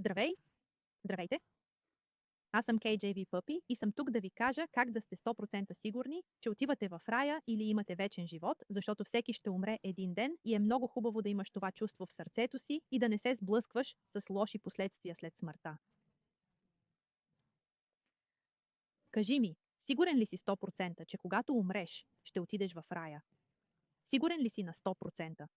Здравей! Здравейте! Аз съм KJV Puppy и съм тук да ви кажа как да сте 100% сигурни, че отивате в рая или имате вечен живот, защото всеки ще умре един ден и е много хубаво да имаш това чувство в сърцето си и да не се сблъскваш с лоши последствия след смъртта. Кажи ми, сигурен ли си 100%, че когато умреш, ще отидеш в рая? Сигурен ли си на 100%?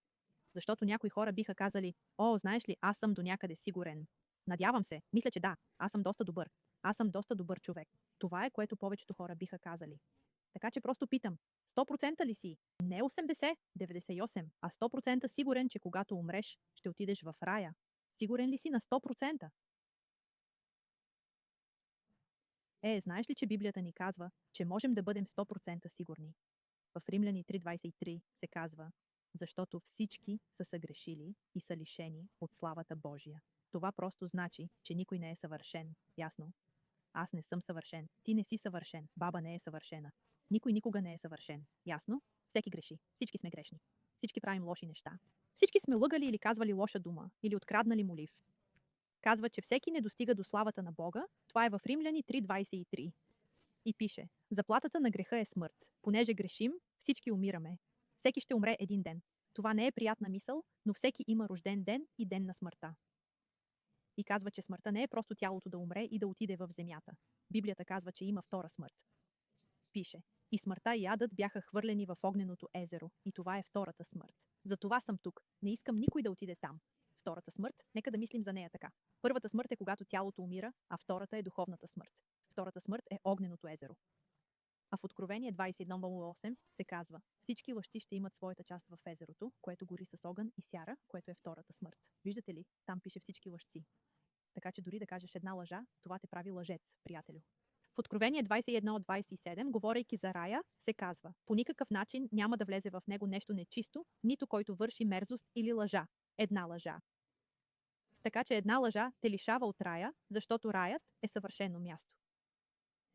Защото някои хора биха казали: "О, знаеш ли, аз съм до някъде сигурен. Надявам се, мисля, че да, аз съм доста добър. Аз съм доста добър човек." Това е, което повечето хора биха казали. Така че просто питам: 100% ли си? Не 80, 98, а 100% сигурен, че когато умреш, ще отидеш в рая? Сигурен ли си на 100%? Знаеш ли, че Библията ни казва, че можем да бъдем 100% сигурни? В Римляни 3:23 се казва: "Защото всички са съгрешили и са лишени от славата Божия." Това просто значи, че никой не е съвършен. Ясно? Аз не съм съвършен. Ти не си съвършен. Баба не е съвършена. Никой никога не е съвършен. Ясно? Всеки греши. Всички сме грешни. Всички правим лоши неща. Всички сме лъгали или казвали лоша дума, или откраднали молив. Казва, че всеки не достига до славата на Бога. Това е в Римляни 3:23. И пише: "Заплатата на греха е смърт. Понеже грешим, всички умираме. Всеки ще умре един ден." Това не е приятна мисъл, но всеки има рожден ден и ден на смъртта. И казва, че смъртта не е просто тялото да умре и да отиде в земята. Библията казва, че има втора смърт. Пише: "И смъртта и адът бяха хвърлени в огненото езеро." И това е втората смърт. Затова съм тук. Не искам никой да отиде там. Втората смърт, нека да мислим за нея така. Първата смърт е когато тялото умира, а втората е духовната смърт. Втората смърт е огненото езеро. А в Откровение 21:8 се казва: "Всички лъжци ще имат своята част в езерото, което гори с огън и сяра, което е втората смърт." Виждате ли? Там пише всички лъжци. Така че дори да кажеш една лъжа, това те прави лъжец, приятелю. В Откровение 21:27, говорейки за рая, се казва: "По никакъв начин няма да влезе в него нещо нечисто, нито който върши мерзост или лъжа." Една лъжа. Така че една лъжа те лишава от рая, защото раят е съвършено място.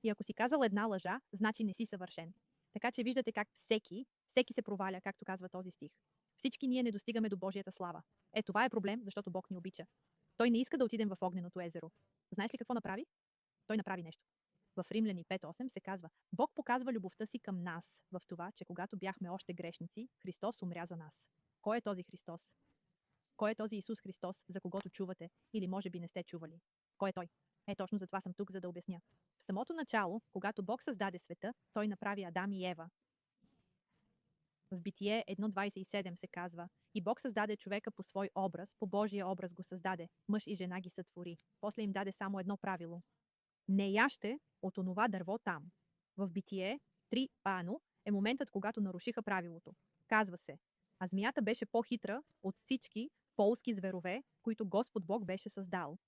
И ако си казал една лъжа, значи не си съвършен. Така че виждате как всеки се проваля, както казва този стих. Всички ние не достигаме до Божията слава. Това е проблем, защото Бог ни обича. Той не иска да отидем в огненото езеро. Знаеш ли какво направи? Той направи нещо. В Римляни 5:8 се казва: "Бог показва любовта си към нас в това, че когато бяхме още грешници, Христос умря за нас." Кой е този Христос? Кой е този Исус Христос, за когото чувате или може би не сте чували? Кой е Той? Точно за това съм тук, за да обясня. В самото начало, когато Бог създаде света, Той направи Адам и Ева. В Битие 1:27 се казва: "И Бог създаде човека по свой образ, по Божия образ го създаде, мъж и жена ги сътвори." После им даде само едно правило: "Не яще от онова дърво там." В Битие 3:1 е моментът, когато нарушиха правилото. Казва се: "А змията беше по-хитра от всички полски зверове, които Господ Бог беше създал.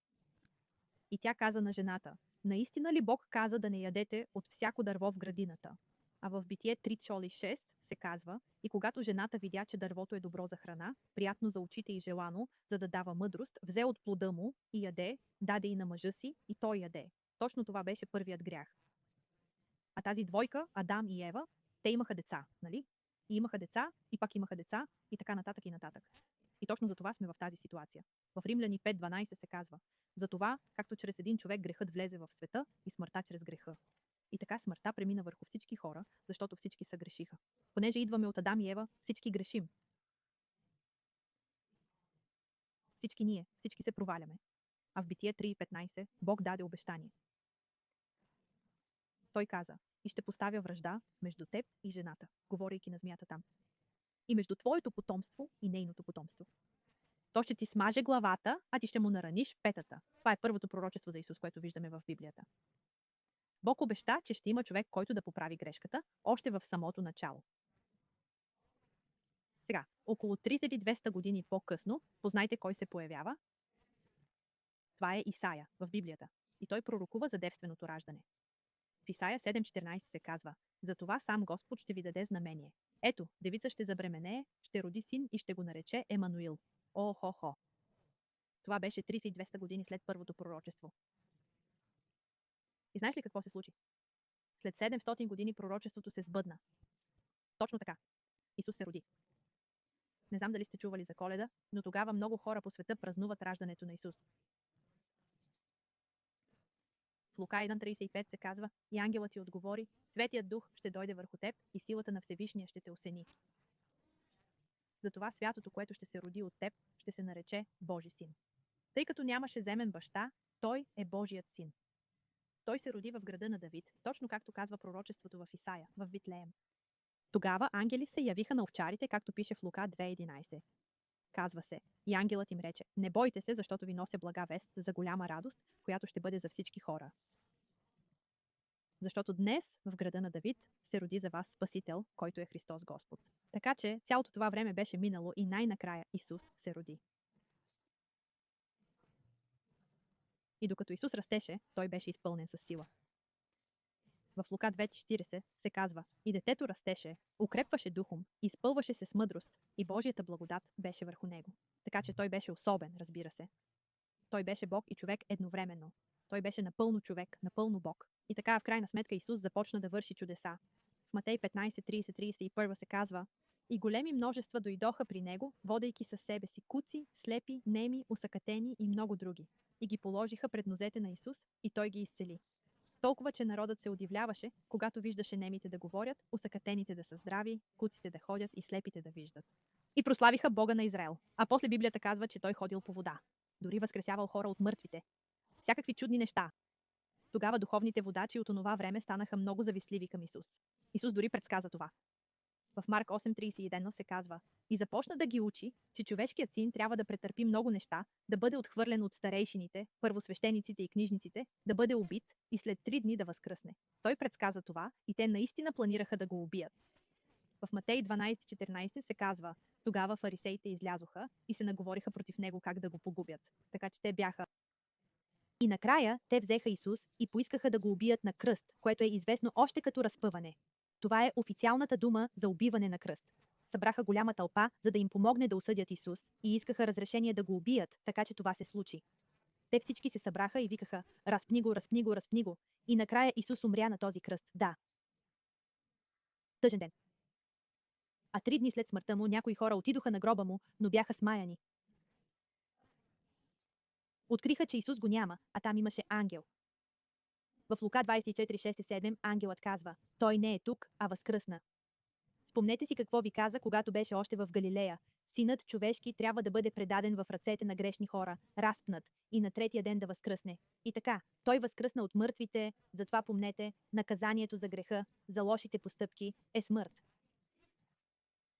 И тя каза на жената: Наистина ли Бог каза да не ядете от всяко дърво в градината?" А в Битие 3:6 се казва: "И когато жената видя, че дървото е добро за храна, приятно за очите и желано, за да дава мъдрост, взе от плода му и яде, даде и на мъжа си, и той яде." Точно това беше първият грях. А тази двойка, Адам и Ева, те имаха деца, нали? И имаха деца, и пак имаха деца, и така нататък и нататък. И точно за това сме в тази ситуация. В Римляни 5:12 се казва: "Затова, както чрез един човек грехът влезе в света, и смъртта чрез греха." И така смъртта премина върху всички хора, защото всички са грешиха. Понеже идваме от Адам и Ева, всички грешим. Всички се проваляме. А в Битие 3:15 Бог даде обещание. Той каза: "И ще поставя вражда между теб и жената", говорейки на змията там, "и между твоето потомство и нейното потомство. То ще ти смаже главата, а ти ще му нараниш петата." Това е първото пророчество за Исус, което виждаме в Библията. Бог обеща, че ще има човек, който да поправи грешката, още в самото начало. Сега, около 3200 години по-късно, познайте кой се появява? Това е Исаия в Библията. И той пророкува за девственото раждане. В Исаия 7:14 се казва: "Затова сам Господ ще ви даде знамение. Ето, девица ще забременее, ще роди син и ще го нарече Емануил." О-хо-хо! Това беше 3200 години след първото пророчество. И знаеш ли какво се случи? След 700 години пророчеството се сбъдна. Точно така. Исус се роди. Не знам дали сте чували за Коледа, но тогава много хора по света празнуват раждането на Исус. Лука 1.35 се казва: и ангелът ти отговори: Светият Дух ще дойде върху теб и силата на Всевишния ще те осени. Затова святото, което ще се роди от теб, ще се нарече Божи син. Тъй като нямаше земен баща, той е Божият син. Той се роди в града на Давид, точно както казва пророчеството в Исаия, в Витлеем. Тогава ангели се явиха на овчарите, както пише в Лука 2.11. Казва се: и ангелът им рече: не бойте се, защото ви нося блага вест за голяма радост, която ще бъде за всички хора. Защото днес в града на Давид се роди за вас Спасител, който е Христос Господ. Така че цялото това време беше минало и най-накрая Исус се роди. И докато Исус растеше, той беше изпълнен със сила. В Лука 2.40 се казва: и детето растеше, укрепваше духом, изпълваше се с мъдрост и Божията благодат беше върху него. Така че той беше особен, разбира се. Той беше Бог и човек едновременно. Той беше напълно човек, напълно Бог. И така в крайна сметка Исус започна да върши чудеса. В Матей 15.30-31 се казва: и големи множества дойдоха при него, водейки със себе си куци, слепи, неми, усъкатени и много други. И ги положиха пред нозете на Исус и той ги изцели. Толкова, че народът се удивляваше, когато виждаше немите да говорят, усъкатените да са здрави, куците да ходят и слепите да виждат. И прославиха Бога на Израел. А после Библията казва, че той ходил по вода. Дори възкресявал хора от мъртвите. Всякакви чудни неща. Тогава духовните водачи от онова време станаха много завистливи към Исус. Исус дори предсказа това. В Марк 8.31 се казва: и започна да ги учи, че човешкият син трябва да претърпи много неща, да бъде отхвърлен от старейшините, първосвещениците и книжниците, да бъде убит и след 3 дни да възкръсне. Той предсказа това и те наистина планираха да го убият. В Матей 12.14 се казва: тогава фарисеите излязоха и се наговориха против него как да го погубят. Така че те бяха. И накрая те взеха Исус и поискаха да го убият на кръст, което е известно още като разпъване. Това е официалната дума за убиване на кръст. Събраха голяма тълпа, за да им помогне да осъдят Исус, и искаха разрешение да го убият, така че това се случи. Те всички се събраха и викаха: разпни го, разпни го, разпни го. И накрая Исус умря на този кръст. Да. Тъжен ден. А 3 дни след смъртта му някои хора отидоха на гроба му, но бяха смаяни. Откриха, че Исус го няма, а там имаше ангел. В Лука 24.6-7 ангелът казва: той не е тук, а възкръсна. Спомнете си какво ви каза, когато беше още в Галилея. Синът човешки трябва да бъде предаден в ръцете на грешни хора, разпнат и на 3-тия ден да възкръсне. И така, той възкръсна от мъртвите, затова помнете, наказанието за греха, за лошите постъпки е смърт.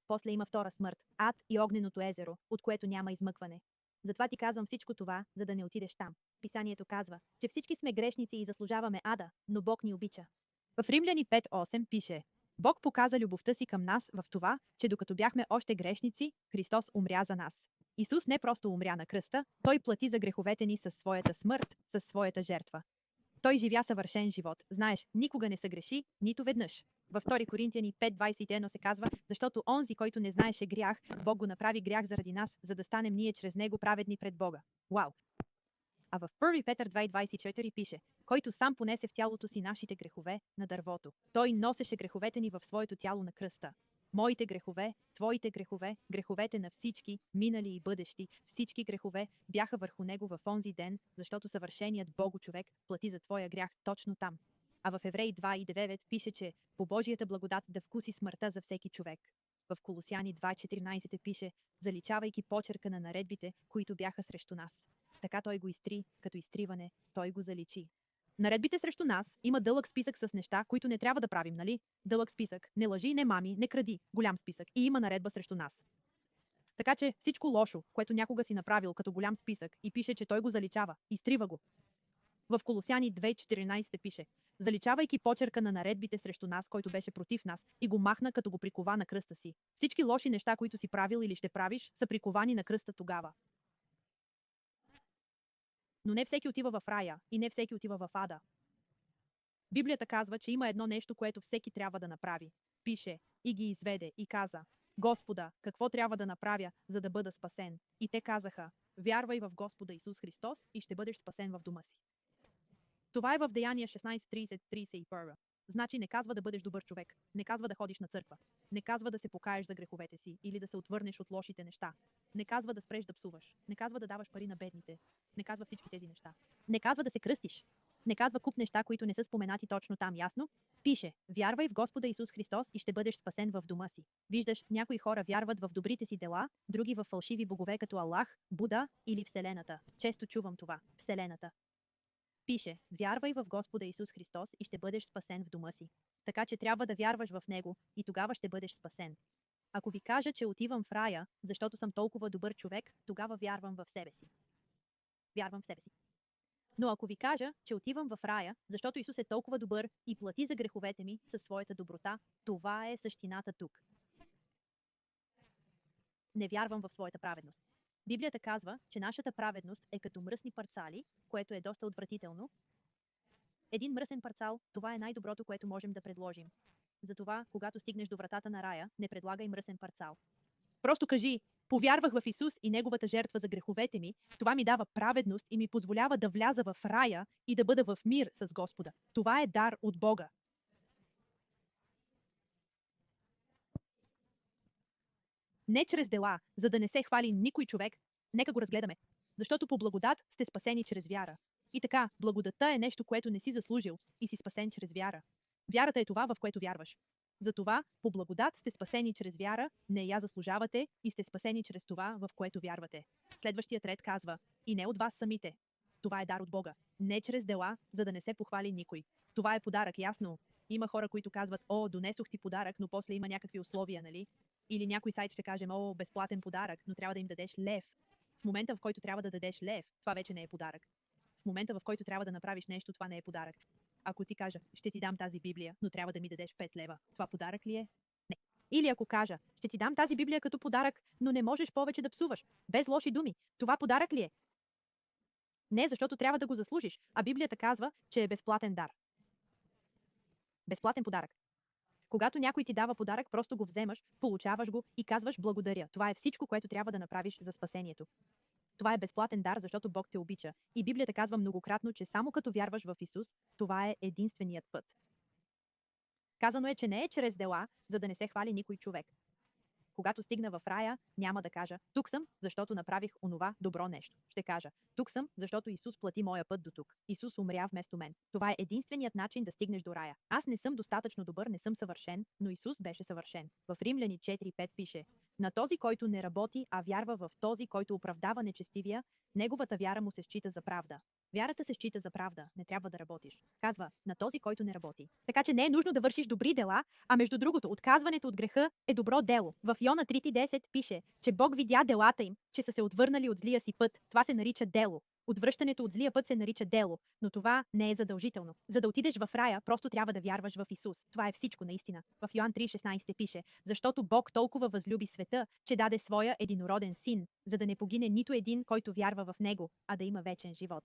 После има втора смърт, ад и огненото езеро, от което няма измъкване. Затова ти казвам всичко това, за да не отидеш там. Писанието казва, че всички сме грешници и заслужаваме ада, но Бог ни обича. В Римляни 5.8 пише: Бог показа любовта си към нас в това, че докато бяхме още грешници, Христос умря за нас. Исус не просто умря на кръста, той плати за греховете ни със своята смърт, със своята жертва. Той живя съвършен живот. Знаеш, никога не съгреши, нито веднъж. Във 2 Коринтияни 5.21 се казва: защото онзи, който не знаеше грях, Бог го направи грях заради нас, за да станем ние чрез него праведни пред Бога. Вау! А в 1 Петър 2.24 пише: който сам понесе в тялото си нашите грехове на дървото. Той носеше греховете ни в своето тяло на кръста. Моите грехове, твоите грехове, греховете на всички, минали и бъдещи, всички грехове бяха върху него в онзи ден, защото съвършеният Бого човек плати за твоя грях точно там. А в Евреи 2.9 пише, че по Божията благодат да вкуси смъртта за всеки човек. В Колосяни 2.14 пише: заличавайки почерка на наредбите, които бяха срещу нас. Така той го изтри, като изтриване, той го заличи. Наредбите срещу нас има дълъг списък с неща, които не трябва да правим, нали? Дълъг списък. Не лъжи, не мами, не кради. Голям списък. И има наредба срещу нас. Така че всичко лошо, което някога си направил като голям списък, и пише, че той го заличава, изтрива го. В Колосяни 2.14 пише: заличавайки почерка на наредбите срещу нас, който беше против нас, и го махна, като го прикова на кръста си. Всички лоши неща, които си правил или ще правиш, са приковани на кръста тогава. Но не всеки отива в рая и не всеки отива в ада. Библията казва, че има едно нещо, което всеки трябва да направи. Пише: и ги изведе и каза: Господа, какво трябва да направя, за да бъда спасен? И те казаха: вярвай в Господа Исус Христос и ще бъдеш спасен в дома си. Това е в Деяния 16.30-31. Значи не казва да бъдеш добър човек, не казва да ходиш на църква, не казва да се покаеш за греховете си или да се отвърнеш от лошите неща, не казва да спреш да псуваш, не казва да даваш пари на бедните, не казва всички тези неща. Не казва да се кръстиш. Не казва куп неща, които не са споменати точно там, ясно? Пише, вярвай в Господа Исус Христос и ще бъдеш спасен в дома си. Виждаш, някои хора вярват в добрите си дела, други в фалшиви богове като Аллах, Буда или Вселената. Често чувам това. Вселената. Пише, вярвай в Господа Исус Христос и ще бъдеш спасен в дома си. Така че трябва да вярваш в Него и тогава ще бъдеш спасен. Ако ви кажа, че отивам в рая, защото съм толкова добър човек, тогава вярвам в себе си. Вярвам в себе си. Но ако ви кажа, че отивам в рая, защото Исус е толкова добър и плати за греховете ми със своята доброта, това е същината тук. Не вярвам в своята праведност. Библията казва, че нашата праведност е като мръсни парцали, което е доста отвратително. Един мръсен парцал, това е най-доброто, което можем да предложим. Затова, когато стигнеш до вратата на рая, не предлагай мръсен парцал. Просто кажи, повярвах в Исус и Неговата жертва за греховете ми, това ми дава праведност и ми позволява да вляза в рая и да бъда в мир с Господа. Това е дар от Бога. Не чрез дела, за да не се хвали никой човек, нека го разгледаме. Защото по благодат сте спасени чрез вяра. И така, благодатта е нещо, което не си заслужил и си спасен чрез вяра. Вярата е това, в което вярваш. Затова, по благодат сте спасени чрез вяра, не я заслужавате и сте спасени чрез това, в което вярвате. Следващият ред казва, и не от вас самите. Това е дар от Бога. Не чрез дела, за да не се похвали никой. Това е подарък, ясно. Има хора, които казват, о, донесох ти подарък, но после има някакви условия, нали? Или някой сайт ще кажем, о, безплатен подарък, но трябва да им дадеш лев. В момента, в който трябва да дадеш лев, това вече не е подарък. В момента, в който трябва да направиш нещо, това не е подарък. Ако ти кажа, ще ти дам тази Библия, но трябва да ми дадеш 5 лева, това подарък ли е? Не. Или ако кажа, ще ти дам тази Библия като подарък, но не можеш повече да псуваш, без лоши думи, това подарък ли е? Не, защото трябва да го заслужиш, а Библията казва, че е безплатен дар. Безплатен подарък. Когато някой ти дава подарък, просто го вземаш, получаваш го и казваш благодаря. Това е всичко, което трябва да направиш за спасението. Това е безплатен дар, защото Бог те обича. И Библията казва многократно, че само като вярваш в Исус, това е единственият път. Казано е, че не е чрез дела, за да не се хвали никой човек. Когато стигна в рая, няма да кажа, тук съм, защото направих онова добро нещо. Ще кажа, тук съм, защото Исус плати моя път до тук. Исус умря вместо мен. Това е единственият начин да стигнеш до рая. Аз не съм достатъчно добър, не съм съвършен, но Исус беше съвършен. В Римляни 4:5 пише, на този, който не работи, а вярва в този, който оправдава нечестивия, неговата вяра му се счита за правда. Вярата се счита за правда, не трябва да работиш. Казва, на този, който не работи. Така че не е нужно да вършиш добри дела, а между другото, отказването от греха е добро дело. В Йона 3:10 пише, че Бог видя делата им, че са се отвърнали от злия си път. Това се нарича дело. Отвръщането от злия път се нарича дело, но това не е задължително. За да отидеш в рая, просто трябва да вярваш в Исус. Това е всичко наистина. В Йоан 3:16 пише, защото Бог толкова възлюби света, че даде своя единороден син, за да не погине нито един, който вярва в него, а да има вечен живот.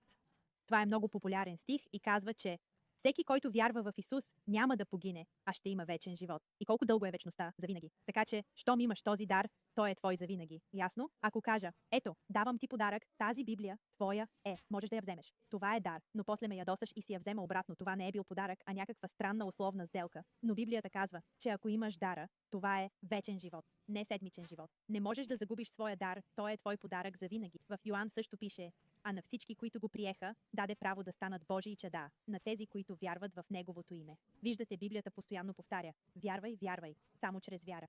Това е много популярен стих и казва, че всеки, който вярва в Исус, няма да погине, а ще има вечен живот. И колко дълго е вечността? Завинаги. Така че, щом имаш този дар, той е твой завинаги. Ясно? Ако кажа, ето, давам ти подарък, тази Библия, твоя е, можеш да я вземеш. Това е дар, но после ме ядосаш и си я взема обратно. Това не е бил подарък, а някаква странна условна сделка. Но Библията казва, че ако имаш дара, това е вечен живот, не седмичен живот. Не можеш да загубиш своя дар, той е твой подарък завинаги. В Йоан също пише, а на всички, които го приеха, даде право да станат Божии чада, на тези, които вярват в Неговото име. Виждате, Библията постоянно повтаря, вярвай, вярвай, само чрез вяра.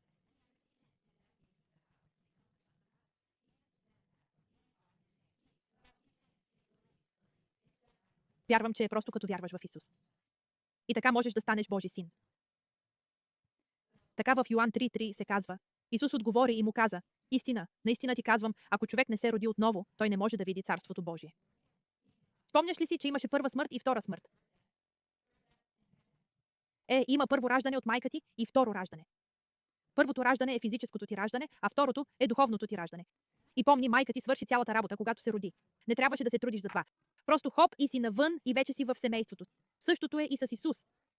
Вярвам, че е просто като вярваш в Исус. И така можеш да станеш Божи син. Така в Йоан 3:3 се казва, Исус отговори и му каза, истина, наистина ти казвам, ако човек не се роди отново, той не може да види Царството Божие. Спомняш ли си, че имаше първа смърт и втора смърт? Има първо раждане от майка ти и второ раждане. Първото раждане е физическото ти раждане, а второто е духовното ти раждане. И помни, майка ти свърши цялата работа, когато се роди. Не трябваше да се трудиш за това. Просто хоп и си навън и вече си в семейството. Същото е и с Исус.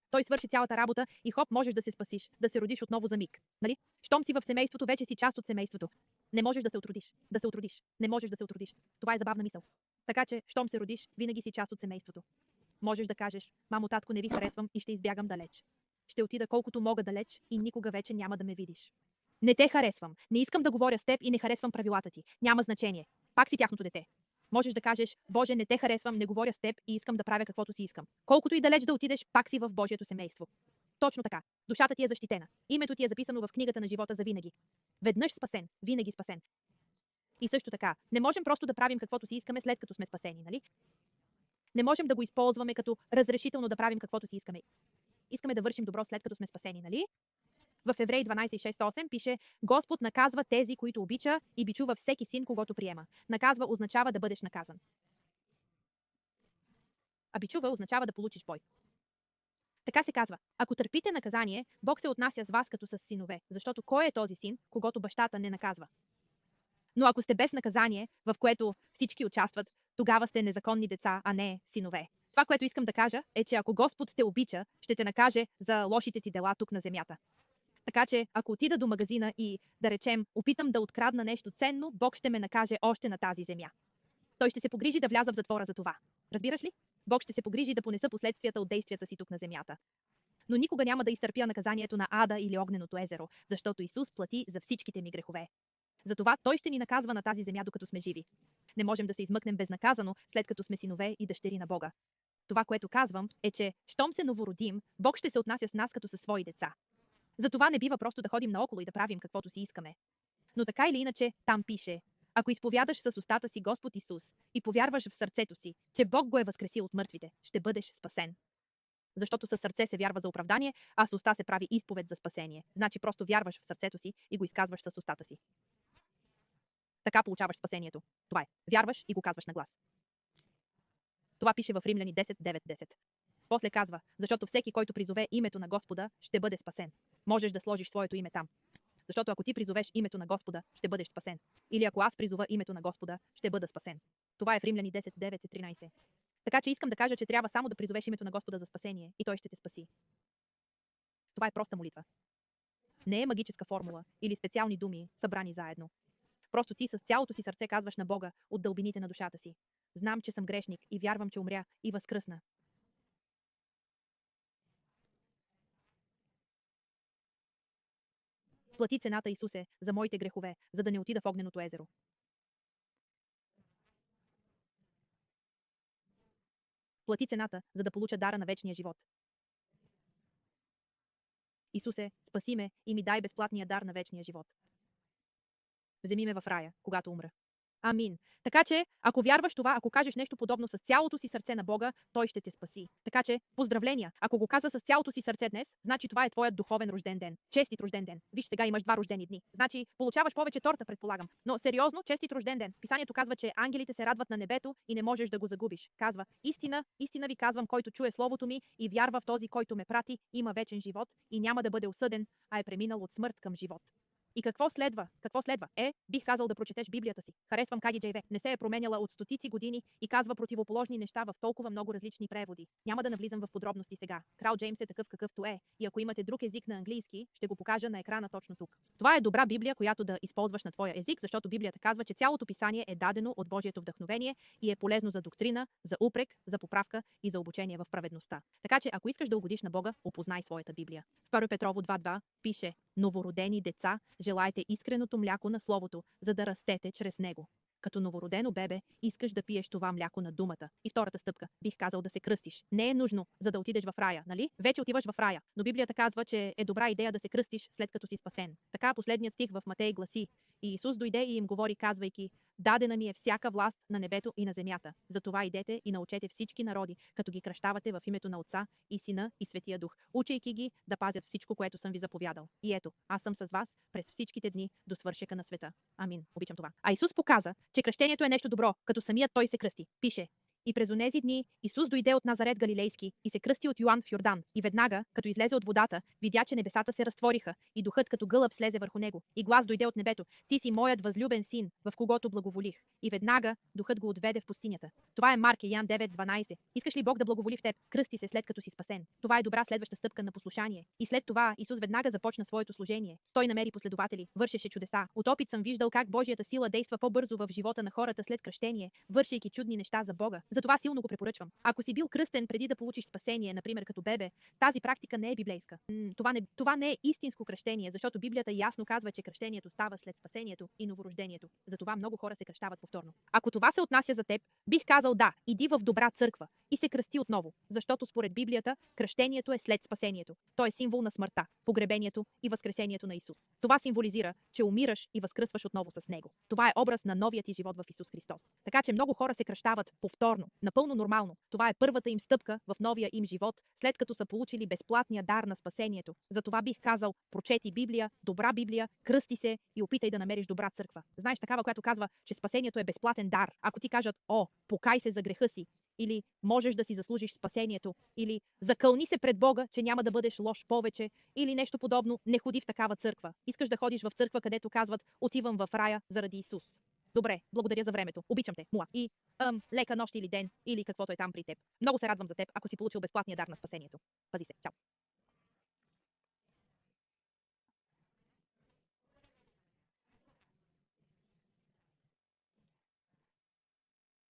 Той свърши цялата работа и хоп можеш да се спасиш, да се родиш отново за миг. Нали? Щом си в семейството, вече си част от семейството. Не можеш да се отродиш. Да се отродиш. Не можеш да се отродиш. Това е забавна мисъл. Така че, щом се родиш, винаги си част от семейството. Можеш да кажеш, мамо, татко, не ви харесвам и ще избягам далеч. Ще отида колкото мога далеч и никога вече няма да ме видиш. Не те харесвам, не искам да говоря с теб и не харесвам правилата ти. Няма значение. Пак си тяхното дете. Можеш да кажеш: Боже, не те харесвам, не говоря с теб и искам да правя каквото си искам. Колкото и далеч да отидеш, пак си в Божието семейство. Точно така. Душата ти е защитена. Името ти е записано в книгата на живота за винаги. Веднъж спасен, винаги спасен. И също така, не можем просто да правим каквото си искаме след като сме спасени, нали? Не можем да го използваме като разрешително да правим каквото си искаме. Искаме да вършим добро след като сме спасени, нали? В Евреи 12:6-8 пише: Господ наказва тези, които обича, и бичува всеки син, когото приема. Наказва означава да бъдеш наказан. А бичува означава да получиш бой. Така се казва: ако търпите наказание, Бог се отнася с вас като с синове, защото кой е този син, когото бащата не наказва? Но ако сте без наказание, в което всички участват, тогава сте незаконни деца, а не синове. Това, което искам да кажа, е, че ако Господ те обича, ще те накаже за лошите ти дела тук на земята. Така че, ако отида до магазина и, да речем, опитам да открадна нещо ценно, Бог ще ме накаже още на тази земя. Той ще се погрижи да вляза в затвора за това. Разбираш ли? Бог ще се погрижи да понеса последствията от действията си тук на земята. Но никога няма да изтърпя наказанието на ада или огненото езеро, защото Исус плати за всичките ми грехове. Затова Той ще ни наказва на тази земя, докато сме живи. Не можем да се измъкнем безнаказано, след като сме синове и дъщери на Бога. Това, което казвам, е, че щом се новородим, Бог ще се отнася с нас като със свои деца. Затова не бива просто да ходим наоколо и да правим каквото си искаме. Но така или иначе, там пише: ако изповядаш с устата си Господ Исус и повярваш в сърцето си, че Бог го е възкресил от мъртвите, ще бъдеш спасен. Защото със сърце се вярва за оправдание, а с уста се прави изповед за спасение. Значи просто вярваш в сърцето си и го изказваш с устата си. Така получаваш спасението. Това е. Вярваш и го казваш на глас. Това пише в Римляни 10:9-10. После казва: защото всеки, който призове името на Господа, ще бъде спасен. Можеш да сложиш своето име там. Защото ако ти призовеш името на Господа, ще бъдеш спасен. Или ако аз призова името на Господа, ще бъда спасен. Това е в Римляни 10:9-13. Така че искам да кажа, че трябва само да призовеш името на Господа за спасение и Той ще те спаси. Това е проста молитва. Не е магическа формула или специални думи, събрани заедно. Просто ти с цялото си сърце казваш на Бога от дълбините на душата си: знам, че съм грешник и вярвам, че умря и възкръсна. Плати цената, Исусе, за моите грехове, за да не отида в огненото езеро. Плати цената, за да получа дара на вечния живот. Исусе, спаси ме и ми дай безплатния дар на вечния живот. Вземи ме в рая, когато умра. Амин. Така че, ако вярваш това, ако кажеш нещо подобно с цялото си сърце на Бога, Той ще те спаси. Така че, поздравления! Ако го каза с цялото си сърце днес, значи това е твоят духовен рожден ден. Честит рожден ден. Виж, сега имаш 2 рождени дни. Значи, получаваш повече торта, предполагам. Но сериозно, честит рожден ден. Писанието казва, че ангелите се радват на небето и не можеш да го загубиш. Казва: истина, истина ви казвам, който чуе словото ми и вярва в този, който ме прати, има вечен живот и няма да бъде осъден, а е преминал от смърт към живот. И какво следва? Какво следва? Бих казал да прочетеш Библията си. Харесвам KJV. Не се е променяла от стотици години и казва противоположни неща в толкова много различни преводи. Няма да навлизам в подробности сега. Крал Джеймс е такъв какъвто е. И ако имате друг език на английски, ще го покажа на екрана точно тук. Това е добра Библия, която да използваш на твоя език, защото Библията казва, че цялото писание е дадено от Божието вдъхновение и е полезно за доктрина, за упрек, за поправка и за обучение в праведността. Така че, ако искаш да угодиш на Бога, опознай своята Библия. В 1 Петрово 2:2 пише: новородени деца, желайте искреното мляко на Словото, за да растете чрез него. Като новородено бебе, искаш да пиеш това мляко на думата. И втората стъпка, бих казал да се кръстиш. Не е нужно, за да отидеш в рая, нали? Вече отиваш в рая, но Библията казва, че е добра идея да се кръстиш, след като си спасен. Така последният стих в Матей гласи: и Исус дойде и им говори, казвайки: дадена ми е всяка власт на небето и на земята. Затова идете и научете всички народи, като ги кръщавате в името на Отца и Сина и Светия Дух, учейки ги да пазят всичко, което съм ви заповядал. И ето, аз съм с вас през всичките дни до свършека на света. Амин. Обичам това. А Исус показа, че кръщението е нещо добро, като самият Той се кръсти. Пише: и през онези дни Исус дойде от Назарет Галилейски и се кръсти от Йоан в Йордан. И веднага, като излезе от водата, видя, че небесата се разтвориха и духът като гълъб слезе върху него. И глас дойде от небето: ти си моят възлюбен син, в когото благоволих. И веднага духът го отведе в пустинята. Това е Марк, Ян 9:12. Искаш ли Бог да благоволи в теб? Кръсти се, след като си спасен. Това е добра следваща стъпка на послушание. И след това Исус веднага започна своето служение. Той намери последователи, вършеше чудеса. От опит съм виждал как Божията сила действа по-бързо в живота на хората след кръщение, вършейки чудни неща за Бога. Затова силно го препоръчвам. Ако си бил кръстен преди да получиш спасение, например като бебе, тази практика не е библейска. Това не е истинско кръщение, защото Библията ясно казва, че кръщението става след спасението и новорождението. Затова много хора се кръщават повторно. Ако това се отнася за теб, бих казал да, иди в добра църква и се кръсти отново, защото според Библията кръщението е след спасението. То е символ на смъртта, погребението и възкресението на Исус. Това символизира, че умираш и възкръсваш отново с Него. Това е образ на новия ти живот в Исус Христос. Така че много хора се кръщават повторно, напълно нормално. Това е първата им стъпка в новия им живот, след като са получили безплатния дар на спасението. Затова бих казал, прочети Библия, добра Библия, кръсти се и опитай да намериш добра църква. Знаеш, такава, която казва, че спасението е безплатен дар. Ако ти кажат, покай се за греха си, или можеш да си заслужиш спасението, или закълни се пред Бога, че няма да бъдеш лош повече, или нещо подобно, не ходи в такава църква. Искаш да ходиш в църква, където казват, отивам в рая заради Исус. Добре, благодаря за времето. Обичам те, муа. И лека нощ или ден, или каквото е там при теб. Много се радвам за теб, ако си получил безплатния дар на спасението. Пази се. Чао.